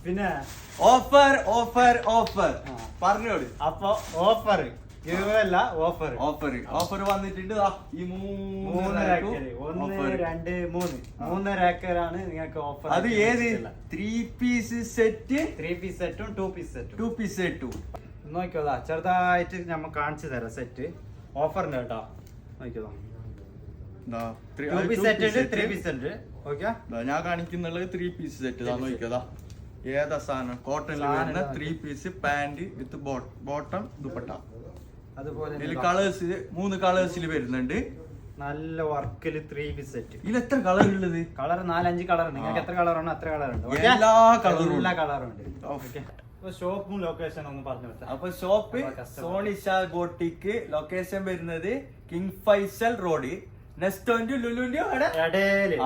പിന്നെ ഓഫർ പറഞ്ഞോളൂ. അപ്പൊ ഓഫർ അല്ല ഓഫർ വന്നിട്ടുണ്ട്. ഈ 1 2 3 ഏക്കറാണ് നിങ്ങൾക്ക് ഓഫർ. അത് ഏത് 3 പീസ് സെറ്റ്? 3 പീസ് സെറ്റും 2 പീസ് സെറ്റും. 2 പീസ് സെറ്റും നോക്കിയോതാ, ചെറുതായിട്ട് നമ്മൾ കാണിച്ചു തരാം. സെറ്റ് ഓഫറിന്റെ കേട്ടോ. നോക്കിയോതാ, 2 പീസ് സെറ്റ് ഉണ്ട്, 3 പീസ് ഉണ്ട്. ഓക്കെ, ഞാൻ കാണിക്കുന്നുള്ളത് 3 പീസ് സെറ്റ്. നോക്കിയോതാ, ഏതാ സാധനം? കോട്ടണിൽ വരുന്ന 3 piece pant with bottom dupatta. അതുപോലെ കളേഴ്സ് 3 കളേഴ്സിൽ വരുന്നുണ്ട്. നല്ല വർക്കിൽ 3 പീസ് സെറ്റ്. ഇതിൽ എത്ര കളർ ഉള്ളത്? Colour 4-5 colour. നിങ്ങൾക്ക് എത്ര കളർ ഉണ്ടോ അത്ര കളർ ഉണ്ട്. എല്ലാ കളറും ഉണ്ട്. ഷോപ്പും ലൊക്കേഷൻ ഒന്ന് പറഞ്ഞു കൊടുത്താ. അപ്പൊ ഷോപ്പ് സോണിഷ ഗോട്ടിക്ക്. ലൊക്കേഷൻ വരുന്നത് കിങ് ഫൈസൽ റോഡ്, നെക്സ്റ്റ് ലുലുവിന്റെ ഇടയില്.